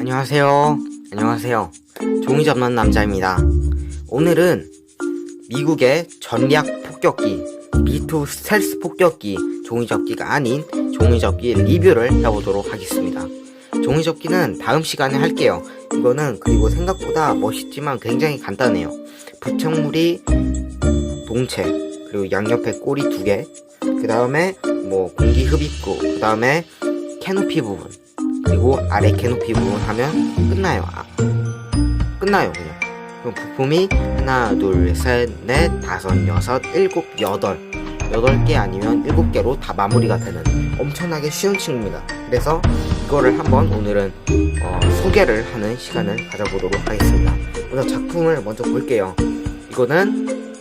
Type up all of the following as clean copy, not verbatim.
안녕하세요. 종이 접는 남자입니다. 오늘은 미국의 전략 폭격기 B2 스텔스 폭격기 종이접기가 아닌 종이접기 리뷰를 해보도록 하겠습니다. 종이접기는 다음 시간에 할게요. 이거는 그리고 생각보다 멋있지만 굉장히 간단해요. 부착물이 동체, 그리고 양옆에 꼬리 2개, 그 다음에 공기 흡입구, 그 다음에 캐노피 부분, 그리고 아래 캐노피 부분 하면 끝나요. 끝나요 그냥. 그럼 부품이 하나, 둘, 셋, 넷, 다섯, 여섯, 일곱, 여덟 8개 아니면 7개로 다 마무리가 되는 엄청나게 쉬운 친구입니다. 그래서 이거를 한번 오늘은 소개를 하는 시간을 가져보도록 하겠습니다. 먼저 작품을 먼저 볼게요. 이거는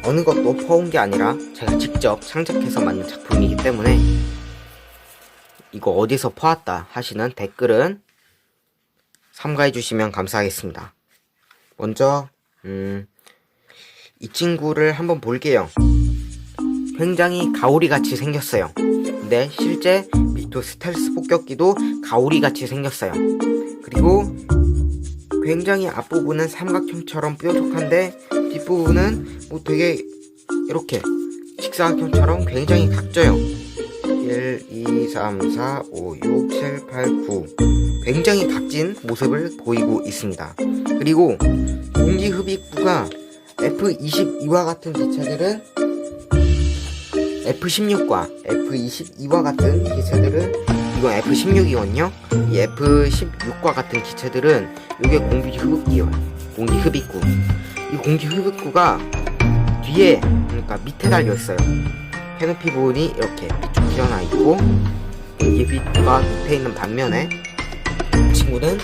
어느 것도 퍼온 게 아니라 제가 직접 창작해서 만든 작품이기 때문에 이거 어디서 퍼왔다 하시는 댓글은 삼가해 주시면 감사하겠습니다. 먼저 이 친구를 한번 볼게요. 굉장히 가오리 같이 생겼어요. 근데 실제 B2 스텔스 폭격기도 가오리 같이 생겼어요. 그리고 굉장히 앞부분은 삼각형처럼 뾰족한데 뒷부분은 되게 이렇게 직사각형처럼 굉장히 각져요. 1, 2, 3, 4, 5, 6, 7, 8, 9 굉장히 각진 모습을 보이고 있습니다. 그리고 공기 흡입구가 F22와 같은 기체들은 F16과 F22와 같은 기체들은 이건 F16이거든요. 이 F16과 같은 기체들은 이게 공기 흡입기예요. 공기 흡입구. 이 공기 흡입구가 뒤에, 그러니까 밑에 달려 있어요. 캐노피 부분이 이렇게 쭉 튀어나와 있고 공기 흡입구가 밑에 있는 반면에 이 친구는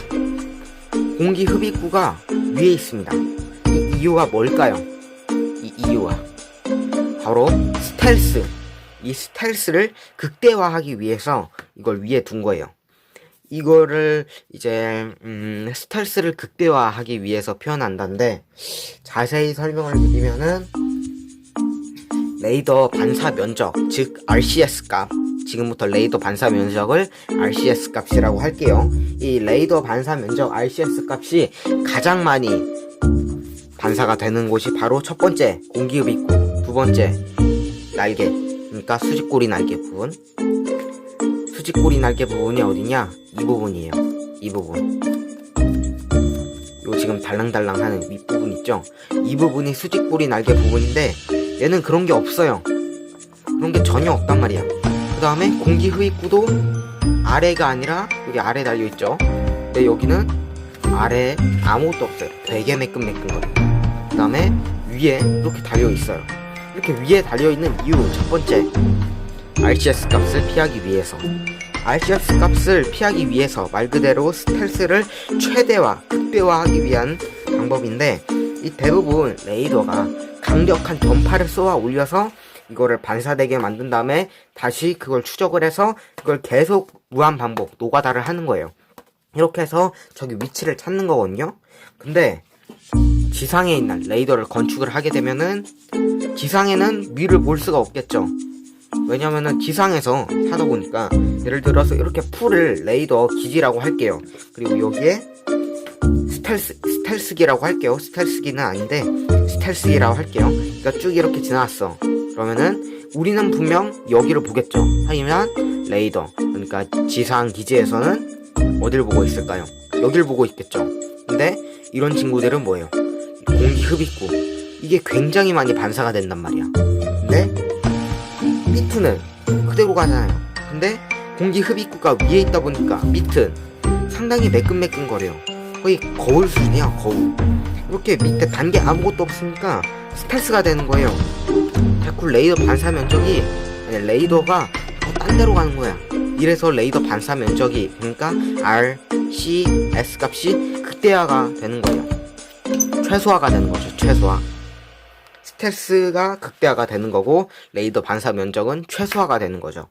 공기 흡입구가 위에 있습니다. 이 이유가 뭘까요? 이 이유가 바로 스텔스. 이 스텔스를 극대화하기 위해서 이걸 위에 둔 거예요. 이거를 이제 스텔스를 극대화하기 위해서 표현한다는데 자세히 설명을 드리면은 레이더 반사 면적, 즉 RCS 값, 지금부터 레이더 반사 면적을 RCS 값이라고 할게요. 이 레이더 반사 면적 RCS 값이 가장 많이 반사가 되는 곳이 바로 첫 번째 공기흡입구, 두 번째 날개, 그러니까 수직꼬리 날개 부분. 수직꼬리 날개 부분이 어디냐? 이 부분이에요. 이 부분. 요 지금 달랑달랑하는 윗부분 있죠? 이 부분이 수직꼬리 날개 부분인데 얘는 그런 게 없어요. 그런 게 전혀 없단 말이야. 그 다음에 공기 흡입구도 아래가 아니라 여기 아래 달려있죠? 근데 여기는 아래에 아무것도 없어요. 되게 매끈매끈거려요. 그 다음에 위에 이렇게 달려있어요. 이렇게 위에 달려있는 이유 첫 번째, RCS 값을 피하기 위해서. RCS 값을 피하기 위해서 말 그대로 스텔스를 최대화, 극대화하기 위한 방법인데 이 대부분 레이더가 강력한 전파를 쏘아 올려서 이거를 반사되게 만든 다음에 다시 그걸 추적을 해서 그걸 계속 무한 반복, 노가다를 하는 거예요. 이렇게 해서 저기 위치를 찾는 거거든요. 근데 지상에 있는 레이더를 건축을 하게 되면은 지상에는 위를 볼 수가 없겠죠. 왜냐면은 지상에서 하다 보니까 예를 들어서 이렇게 풀을 레이더 기지라고 할게요. 그리고 여기에 스텔스기라고 할게요. 스텔스기는 아닌데 스텔스기라고 할게요. 그러니까 쭉 이렇게 지나왔어. 그러면은 우리는 분명 여기를 보겠죠. 하지만 레이더, 그러니까 지상 기지에서는 어디를 보고 있을까요? 여기를 보고 있겠죠. 근데 이런 친구들은 뭐예요? 공기 흡입구. 이게 굉장히 많이 반사가 된단 말이야. 근데 밑은 그대로 가잖아요. 근데 공기 흡입구가 위에 있다 보니까 밑은 상당히 매끈매끈거려요. 거의 거울 수준이야, 거울. 이렇게 밑에 단계 아무것도 없으니까 스텔스가 되는 거예요. 자꾸 레이더 반사 면적이, 아니, 레이더가 딴 데로 가는 거야. 이래서 레이더 반사 면적이, 그러니까 RCS 값이 극대화가 되는 거예요. 최소화가 되는 거죠, 최소화. 스텔스가 극대화가 되는 거고 레이더 반사 면적은 최소화가 되는 거죠.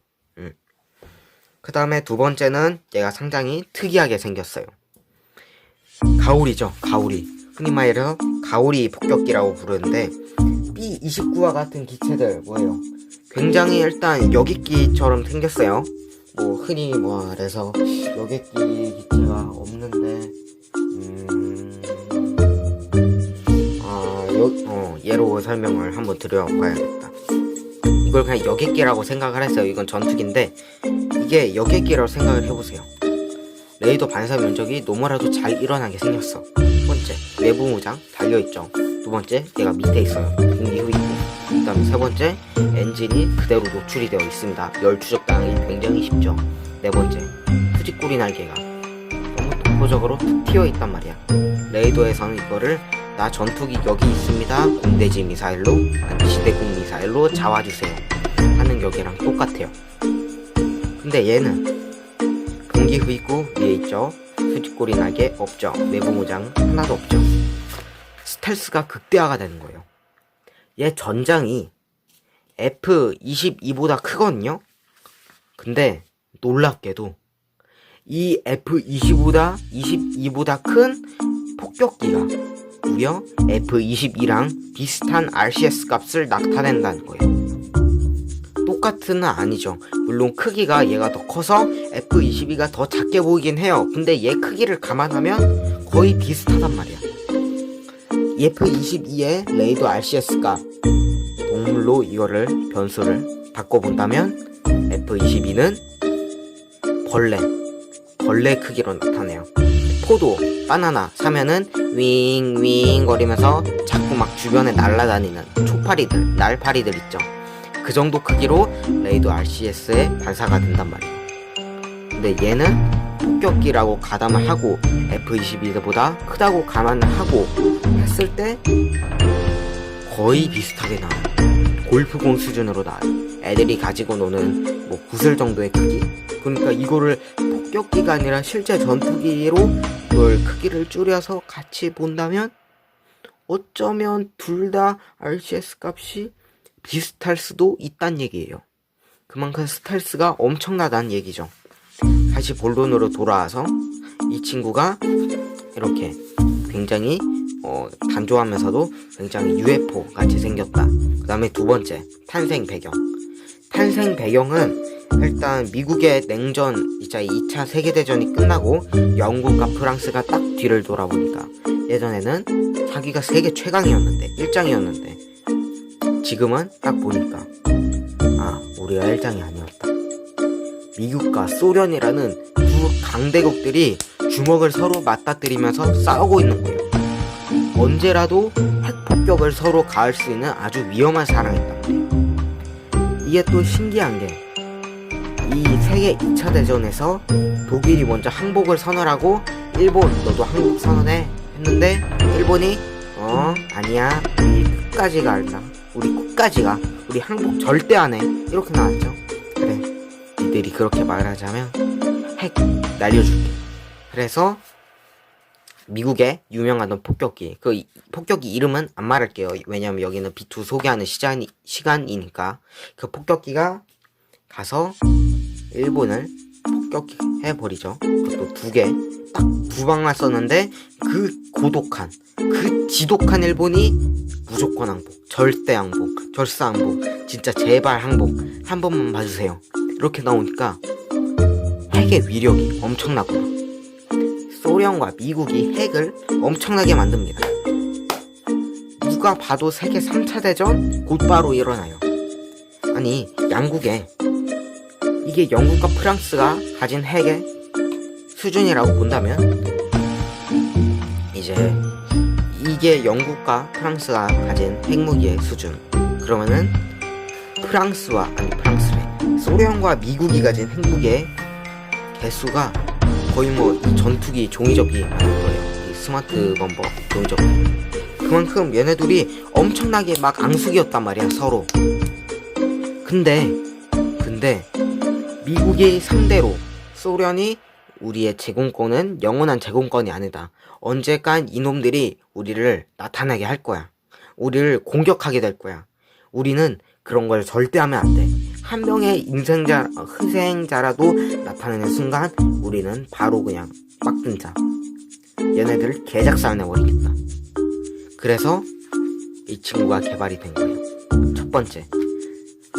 그 다음에 두 번째는 얘가 상당히 특이하게 생겼어요. 가오리죠, 가오리. 흔히 말해서 가오리 폭격기라고 부르는데 B29와 같은 기체들 뭐예요? 굉장히 일단 여객기처럼 생겼어요. 뭐 흔히 말해서 여객기 기체가 없는데 예로 설명을 한번 드려봐야겠다. 이걸 그냥 여객기라고 생각을 했어요. 이건 전투기인데 이게 여객기라고 생각을 해보세요. 레이더 반사 면적이 너무나도 잘 일어나게 생겼어. 첫 번째, 외부 무장 달려있죠. 두 번째, 얘가 밑에 있어요. 공기 후 있고. 그 다음에 세 번째, 엔진이 그대로 노출이 되어 있습니다. 열 추적 당하기 굉장히 쉽죠. 네 번째, 후지꼬리 날개가 너무 독보적으로 툭 튀어 있단 말이야. 레이더에서는 이거를 나 전투기 여기 있습니다. 공대지 미사일로, 지대공 미사일로 잡아주세요 하는 격이랑 똑같아요. 근데 얘는 공기 후 있고 위에 있죠. 후지꼬리 날개 없죠. 내부 무장 하나도 없죠. 스텔스가 극대화가 되는 거예요. 얘 전장이 F-22보다 크거든요. 근데 놀랍게도 이 F-22보다 큰 폭격기가 무려 F-22랑 비슷한 RCS 값을 나타낸다는 거예요. 똑같은 아니죠. 물론 크기가 얘가 더 커서 F-22가 더 작게 보이긴 해요. 근데 얘 크기를 감안하면 거의 비슷하단 말이야. F-22의 레이더 RCS 값 동물로 이거를 변수를 바꿔본다면 F-22는 벌레 크기로 나타내요. 포도, 바나나 사면은 윙윙 거리면서 자꾸 막 주변에 날아다니는 초파리들, 날파리들 있죠. 그 정도 크기로 레이더 RCS에 반사가 된단 말이에요. 근데 얘는 폭격기라고 가담을 하고 F-22보다 크다고 감안을 하고 했을 때 거의 비슷하게 나와요. 골프공 수준으로 나와요. 애들이 가지고 노는 뭐 구슬 정도의 크기. 그러니까 이거를 폭격기가 아니라 실제 전투기로 이걸 크기를 줄여서 같이 본다면 어쩌면 둘 다 RCS 값이 비슷할 수도 있단 얘기예요. 그만큼 스텔스가 엄청나다는 얘기죠. 다시 본론으로 돌아와서 이 친구가 이렇게 굉장히 단조하면서도 굉장히 UFO 같이 생겼다. 그 다음에 두 번째, 탄생 배경. 탄생 배경은 일단 미국의 냉전, 이자 2차 세계대전이 끝나고 영국과 프랑스가 딱 뒤를 돌아보니까 예전에는 자기가 세계 최강이었는데, 일장이었는데 지금은 딱 보니까 우리가 일장이 아니었다. 미국과 소련이라는 두 강대국들이 주먹을 서로 맞닥뜨리면서 싸우고 있는 거예요. 언제라도 핵폭격을 서로 가할 수 있는 아주 위험한 상황이었단 말이에요. 이게 또 신기한 게 이 세계 2차 대전에서 독일이 먼저 항복을 선언하고 일본 너도 항복 선언해 했는데 일본이 아니야 우리 끝까지 갈다. 우리 끝까지 가. 우리 항복 절대 안 해. 이렇게 나왔죠. 그래. 니들이 그렇게 말하자면 핵 날려줄게. 그래서 미국의 유명한 폭격기. 그 폭격기 이름은 안 말할게요. 왜냐면 여기는 B2 소개하는 시간이니까. 그 폭격기가 가서 일본을 폭격기 해버리죠. 그것도 두 개. 딱 두 방만 썼는데 그 고독한, 그 지독한 일본이 무조건 항복, 절대 항복, 절사 항복, 진짜 제발 항복 한 번만 봐주세요. 이렇게 나오니까 핵의 위력이 엄청나구나. 소련과 미국이 핵을 엄청나게 만듭니다. 누가 봐도 세계 3차 대전 곧바로 일어나요. 아니 양국에 이게 영국과 프랑스가 가진 핵의 수준이라고 본다면 이제 이게 영국과 프랑스가 가진 핵무기의 수준. 그러면은 소련과 미국이 가진 핵무기의 개수가 거의 뭐 이 전투기 종이접기 많을 거예요. 이 스마트 범버 종이접기. 그만큼 얘네들이 엄청나게 막 앙숙이었단 말이야 서로. 근데 미국이 상대로 소련이 우리의 제공권은 영원한 제공권이 아니다. 언젠간 이놈들이 우리를 나타나게 할 거야. 우리를 공격하게 될 거야. 우리는 그런 걸 절대 하면 안 돼. 한 명의 희생자라도 나타나는 순간 우리는 바로 그냥 빡든자. 얘네들을 개작살 내버리겠다. 그래서 이 친구가 개발이 된 거예요. 첫 번째,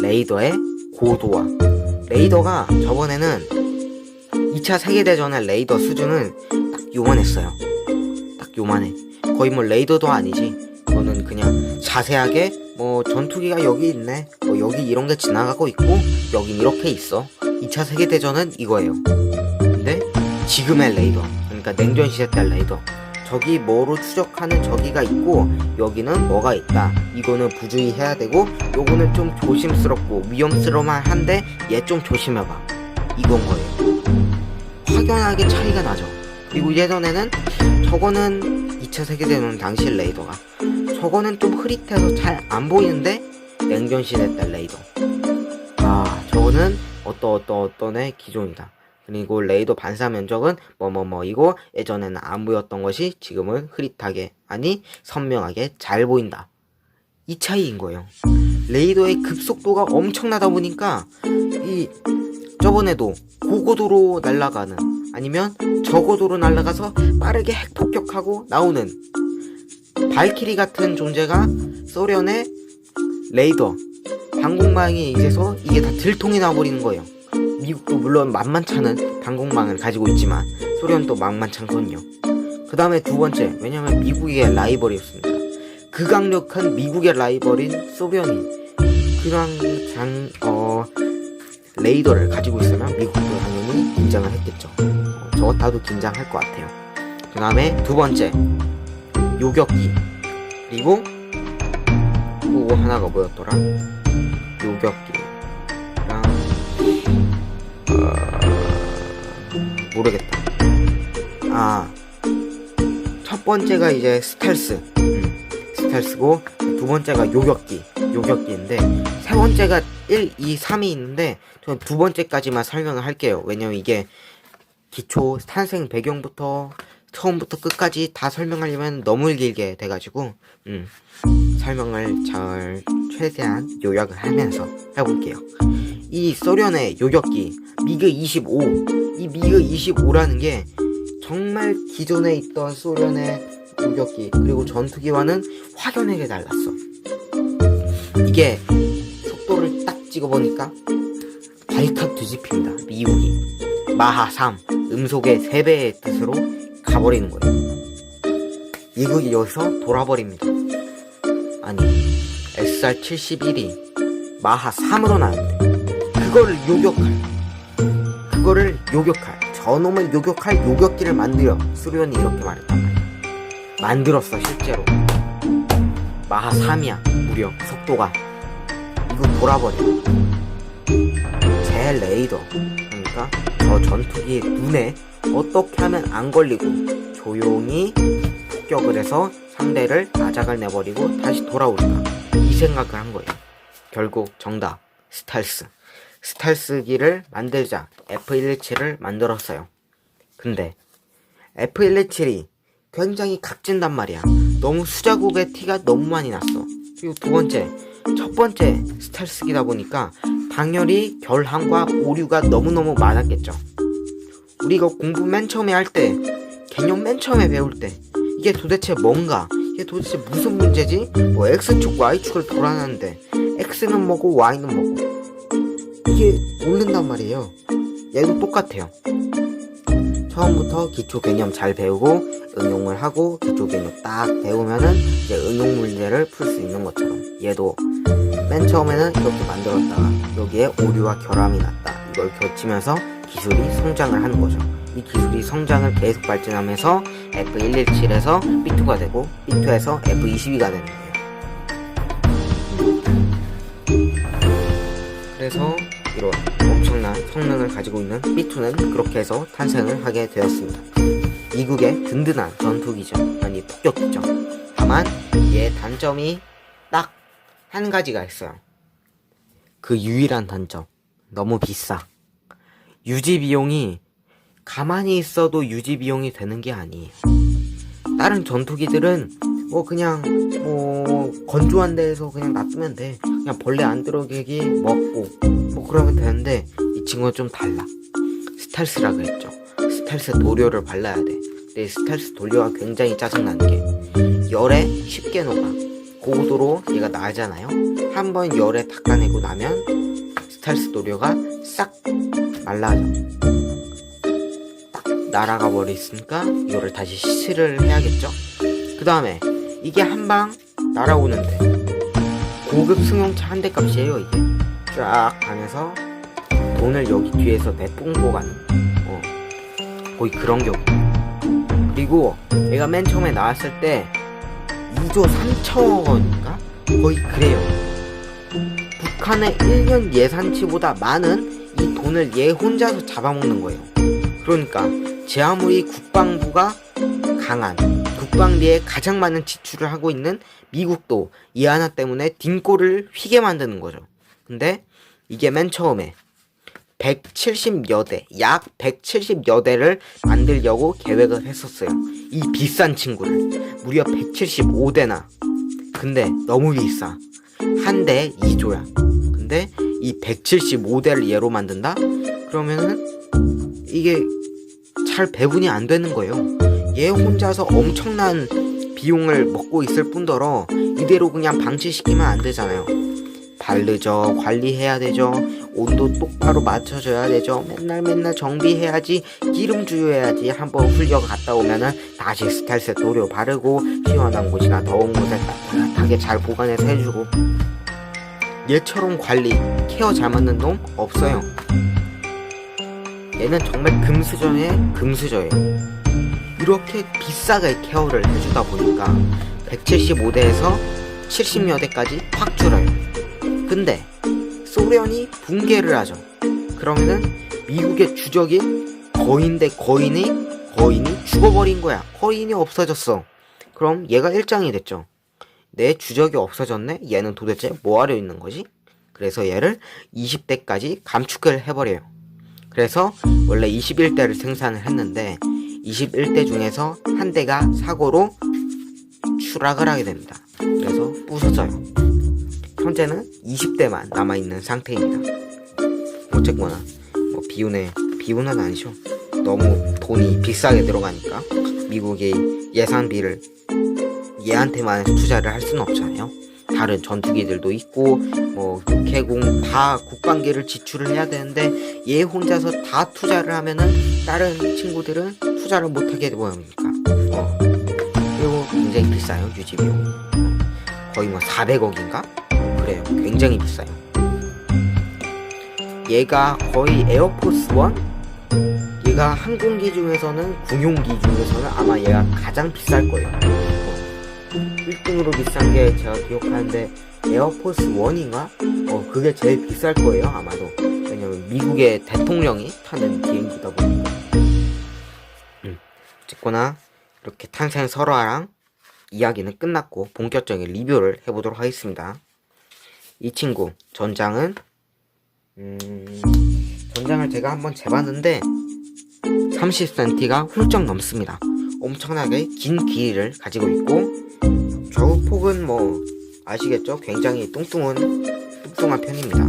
레이더의 고도화. 레이더가 저번에는 2차 세계대전의 레이더 수준은 딱 요만했어요. 딱 요만해. 거의 뭐 레이더도 아니지. 그거는 그냥 자세하게 뭐 전투기가 여기 있네, 뭐 여기 이런 게 지나가고 있고 여긴 이렇게 있어. 2차 세계대전은 이거예요. 근데 지금의 레이더, 그러니까 냉전 시대 때 레이더, 저기 뭐로 추적하는 저기가 있고 여기는 뭐가 있다, 이거는 부주의해야 되고 요거는 좀 조심스럽고 위험스러울만 한데 얘 좀 조심해봐, 이건 거예요. 확연하게 차이가 나죠. 그리고 예전에는 저거는 2차 세계대전 당시 레이더가, 저거는 좀 흐릿해서 잘 안 보이는데 냉전 시대 때 레이더, 아 저거는 어떤의 기종이다. 그리고 레이더 반사 면적은 이고 예전에는 안 보였던 것이 지금은 흐릿하게, 아니 선명하게 잘 보인다. 이 차이인 거예요. 레이더의 급속도가 엄청나다 보니까 이 저번에도 고고도로 날아가는, 아니면 저고도로 날아가서 빠르게 핵폭격하고 나오는 발키리 같은 존재가 소련의 레이더 방공망에 의해서 이게 다 들통이 나버리는 거예요. 미국도 물론 만만찮은 방공망을 가지고 있지만 소련도 만만찮거든요. 그 다음에 두 번째, 왜냐면 미국의 라이벌이었습니다. 그 강력한 미국의 라이벌인 소련이 그런 레이더를 가지고 있으면 미국도 당연히 긴장을 했겠죠. 저 같아도 긴장할 것 같아요. 그 다음에 두 번째, 요격기. 그리고 또 하나가 뭐였더라? 요격기랑 모르겠다. 첫 번째가 이제 스텔스고 두 번째가 요격기인데 세 번째가 1, 2, 3이 있는데 저는 두 번째까지만 설명을 할게요. 왜냐면 이게 기초 탄생 배경부터 처음부터 끝까지 다 설명하려면 너무 길게 돼가지고 설명을 최대한 요약을 하면서 해볼게요. 이 소련의 요격기 미그 25, 이 미그 25라는 게 정말 기존에 있던 소련의 요격기 그리고 전투기와는 확연하게 달랐어. 이게 속도를 딱 찍어보니까 발칵 뒤집힙니다. 미국이 마하 3, 음속의 3배의 뜻으로 가버리는 거예요. 미국이 여기서 돌아버립니다. 아니 SR-71이 마하 3으로 나왔는데 그거를 요격할 저놈을 요격할 요격기를 만들어 소련이 이렇게 말했단 말이야. 만들었어. 실제로 마하 3이야 무려 속도가. 이거 돌아버려. 제 레이더, 그러니까 저 전투기의 눈에 어떻게 하면 안 걸리고 조용히 폭격을 해서 상대를 아작을 내버리고 다시 돌아올까, 이 생각을 한 거예요. 결국 정답 스텔스기를 만들자 F117을 만들었어요. 근데 F117이 굉장히 각진단 말이야. 너무 수작업의 티가 너무 많이 났어. 그리고 첫 번째 스텔스기다 보니까 당연히 결함과 오류가 너무너무 많았겠죠. 우리가 공부 맨 처음에 할 때, 개념 맨 처음에 배울 때 이게 도대체 뭔가, 이게 도대체 무슨 문제지? 뭐 X축 Y축을 돌아가는데 X는 뭐고 Y는 뭐고 이게 모른단 말이에요. 얘도 똑같아요. 처음부터 기초 개념 잘 배우고 응용을 하고 기초 개념 딱 배우면은 이제 응용 문제를 풀 수 있는 것처럼 얘도 맨 처음에는 이렇게 만들었다가 여기에 오류와 결함이 났다. 이걸 거치면서 기술이 성장을 하는 거죠. 이 기술이 성장을 계속 발전하면서 F117에서 B2가 되고 B2에서 F22가 되는 거예요. 그래서 이런 엄청난 성능을 가지고 있는 B2는 그렇게 해서 탄생을 하게 되었습니다. 미국의 든든한 전투기죠. 아니 폭격기죠. 다만 얘의 단점이 딱 한 가지가 있어요. 그 유일한 단점, 너무 비싸. 유지 비용이 가만히 있어도 유지 비용이 되는 게 아니에요. 다른 전투기들은 그냥 건조한 데에서 그냥 놔두면 돼. 그냥 벌레 안 들어가게 먹고 그러면 되는데 이 친구는 좀 달라. 스텔스라 그랬죠. 스텔스 도료를 발라야 돼. 근데 스텔스 도료가 굉장히 짜증나는 게 열에 쉽게 녹아. 고도로 얘가 나잖아요. 한번 열에 닦아내고 나면 스텔스 도료가 싹 말라져. 날아가 버렸으니까 이거를 다시 시스를 해야겠죠. 그 다음에 이게 한방 날아오는데 고급 승용차 한 대 값이에요. 이게 쫙 가면서 돈을 여기 뒤에서 내뿜고 가는 거의 그런 경우. 그리고 얘가 맨 처음에 나왔을 때 2조 3천억 원인가? 거의 그래요. 북한의 1년 예산치보다 많은 이 돈을 얘 혼자서 잡아먹는 거예요. 그러니까 제 아무리 국방부가 강한 국방비에 가장 많은 지출을 하고 있는 미국도 이 하나 때문에 딩꼬를 휘게 만드는 거죠. 근데 이게 맨 처음에 170여 대, 약 170여 대를 만들려고 계획을 했었어요. 이 비싼 친구를 무려 175대나. 근데 너무 비싸. 한 대에 2조야. 근데 이 175대를 얘로 만든다? 그러면은 이게 잘 배분이 안 되는 거예요. 얘 혼자서 엄청난 비용을 먹고 있을 뿐더러 이대로 그냥 방치시키면 안 되잖아요. 바르죠, 관리해야 되죠, 온도 똑바로 맞춰줘야 되죠, 맨날 정비해야지, 기름 주유해야지, 한번 훈련 갔다 오면은 다시 스텔스 도료 바르고 시원한 곳이나 더운 곳에 따뜻하게 잘 보관해서 해주고. 얘처럼 관리, 케어 잘 맞는 놈 없어요. 얘는 정말 금수저에 금수저예요. 이렇게 비싸게 케어를 해주다 보니까 175대에서 70여 대까지 확 줄어요. 근데 소련이 붕괴를 하죠. 그러면은 미국의 주적인 거인이 죽어버린 거야. 거인이 없어졌어. 그럼 얘가 일장이 됐죠. 내 주적이 없어졌네? 얘는 도대체 뭐하려 있는 거지? 그래서 얘를 20대까지 감축을 해버려요. 그래서 원래 21대를 생산을 했는데 21대 중에서 한 대가 사고로 추락을 하게 됩니다. 그래서 부서져요. 현재는 20대만 남아있는 상태입니다. 어쨌거나 뭐 비운은 아니죠. 너무 돈이 비싸게 들어가니까 미국이 예산비를 얘한테만 투자를 할 수는 없잖아요. 다른 전투기들도 있고 뭐 육해공 다 국방비를 지출을 해야 되는데 얘 혼자서 다 투자를 하면은 다른 친구들은 투자를 못하게 되니까 그리고 굉장히 비싸요. 유지비용 거의 뭐 400억인가? 그래요. 굉장히 비싸요. 얘가 거의 에어포스 1? 얘가 항공기 중에서는 군용기 중에서는 아마 얘가 가장 비쌀 거예요. 1등으로 비싼 게 제가 기억하는데 에어포스 1인가? 그게 제일 비쌀 거예요 아마도. 왜냐면 미국의 대통령이 타는 비행기다 보니까. 어쨌거나 이렇게 탄생 설화랑 이야기는 끝났고 본격적인 리뷰를 해보도록 하겠습니다. 이 친구 전장은 전장을 제가 한번 재봤는데 30cm가 훌쩍 넘습니다. 엄청나게 긴 길이를 가지고 있고 좌우폭은 뭐 아시겠죠? 굉장히 뚱뚱한 편입니다.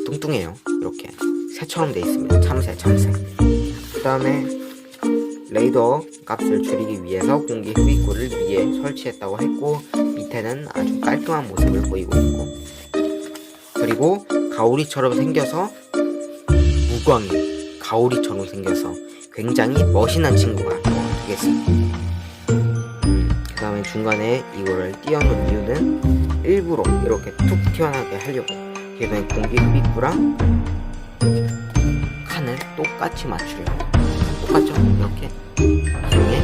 뚱뚱해요. 이렇게 새처럼 돼 있습니다. 참새. 그 다음에 레이더 값을 줄이기 위해서 공기 흡입구를 위에 설치했다고 했고 밑에는 아주 깔끔한 모습을 보이고 있고, 그리고 가오리처럼 생겨서 무광이 가오리처럼 생겨서 굉장히 멋있는 친구가 되겠습니다. 그 다음에 중간에 이거를 띄워놓은 이유는 일부러 이렇게 툭 튀어나오게 하려고. 그 다음에 공기 흡입구랑 칸을 똑같이 맞추려고. 똑같죠? 이렇게 중에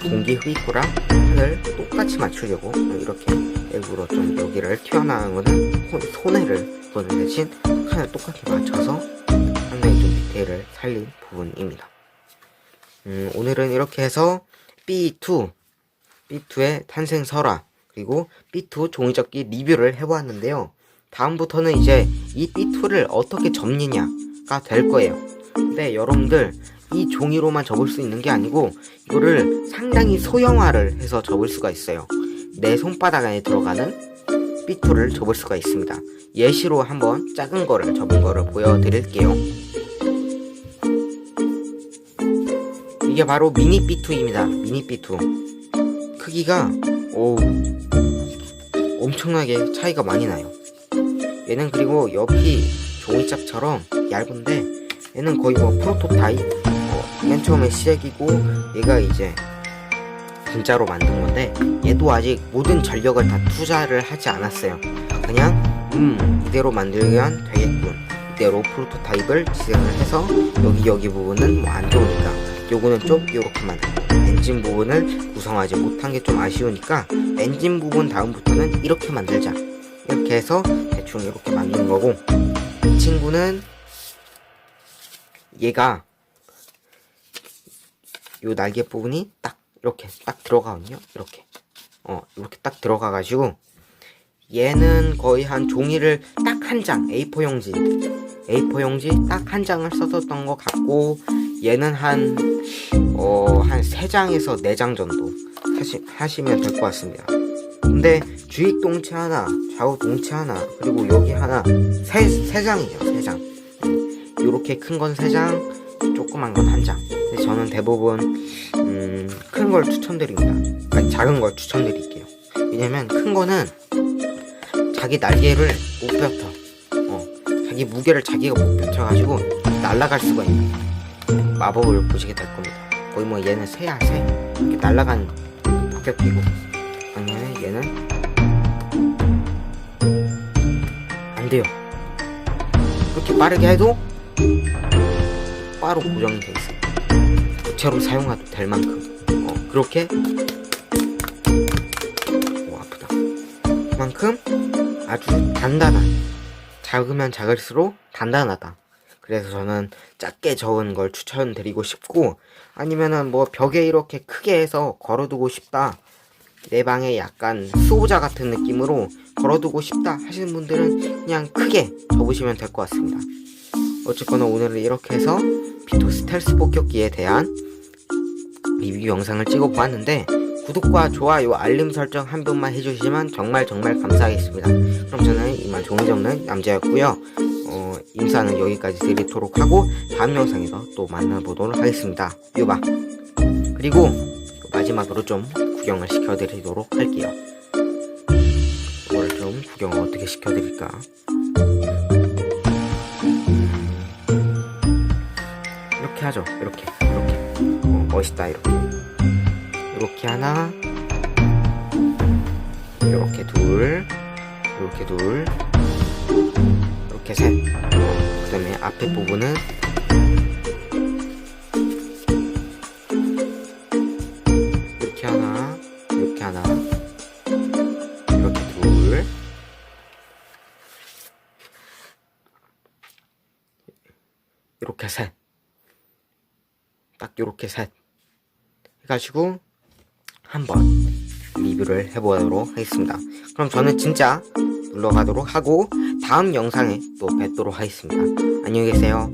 공기 흡입구랑 칸을 똑같이 맞추려고 이렇게 일부러 좀 여기를 튀어나오는 손해를 보는 대신 칸을 똑같이 맞춰서 상당히 좀 디테일을 살린 부분입니다. 오늘은 이렇게 해서 B2의 탄생 설화 그리고 B2 종이접기 리뷰를 해보았는데요. 다음부터는 이제 이 B2를 어떻게 접느냐가 될 거예요. 근데 여러분들 이 종이로만 접을 수 있는 게 아니고 이거를 상당히 소형화를 해서 접을 수가 있어요. 내 손바닥 안에 들어가는 B2를 접을 수가 있습니다. 예시로 한번 작은 거를 접은 거를 보여드릴게요. 이게 바로 미니 B2입니다. 미니 B2 크기가 엄청나게 차이가 많이 나요. 얘는 그리고 옆이 종이짝처럼 얇은데 얘는 거의 뭐 프로토타입 맨 처음에 시작이고, 얘가 이제 진짜로 만든 건데, 얘도 아직 모든 전력을 다 투자를 하지 않았어요. 그냥 이대로 만들면 되겠군, 이대로 프로토타입을 지정을 해서 여기 부분은 뭐 안 좋으니까 요거는 좀 요렇게만 하고, 엔진 부분을 구성하지 못한 게 좀 아쉬우니까 엔진 부분 다음부터는 이렇게 만들자, 이렇게 해서 대충 이렇게 만든 거고, 이 친구는 얘가 요 날개 부분이 딱 이렇게 딱 들어가거든요. 이렇게 딱 들어가가지고, 얘는 거의 한 종이를 딱 한 장, A4 용지 딱 한 장을 썼었던 것 같고, 얘는 한 3장에서 4장 정도 하시면 될 것 같습니다. 근데 주익 동체 하나, 좌우 동체 하나, 그리고 여기 하나, 세 장이죠, 3장. 요렇게 큰 건 3장, 조그만 건 1장. 근데 저는 대부분 큰 걸 추천드립니다. 아니, 작은 걸 추천드릴게요. 왜냐면 큰 거는 자기 날개를 못 펼쳐. 자기 무게를 자기가 못 펼쳐가지고 날아갈 수가 있는 마법을 보시게 될 겁니다. 거의 뭐 얘는 새야, 새. 이렇게 날아간 폭격기고, 아니면 얘는 안 돼요. 그렇게 빠르게 해도 바로 고정이 돼 있어요. 부채로 사용해도 될 만큼. 그렇게 아프다. 그만큼 아주 단단한, 작으면 작을수록 단단하다. 그래서 저는 작게 저은 걸 추천드리고 싶고, 아니면은 뭐 벽에 이렇게 크게 해서 걸어두고 싶다, 내 방에 약간 수호자 같은 느낌으로 걸어두고 싶다 하시는 분들은 그냥 크게 접으시면 될 것 같습니다. 어쨌거나 오늘은 이렇게 해서 B2 스텔스 폭격기에 대한 리뷰 영상을 찍어 보았는데, 구독과 좋아요, 알림 설정 한 번만 해주시면 정말 감사하겠습니다. 그럼 저는 이만 종이 접는 남자였고요. 인사는 여기까지 드리도록 하고, 다음 영상에서 또 만나보도록 하겠습니다. 유바. 그리고 마지막으로 좀 구경을 시켜드리도록 할게요. 이거를 좀 구경을 어떻게 시켜드릴까? 이렇게 하죠. 이렇게 멋있다. 이렇게 하나, 이렇게 둘, 이렇게 셋. 그 다음에 앞에 부분은 이렇게 하나, 이렇게 둘, 이렇게 셋. 딱 요렇게 셋 해가지고 한번 리뷰를 해보도록 하겠습니다. 그럼 저는 진짜 물러가도록 하고, 다음 영상에 또 뵙도록 하겠습니다. 안녕히 계세요.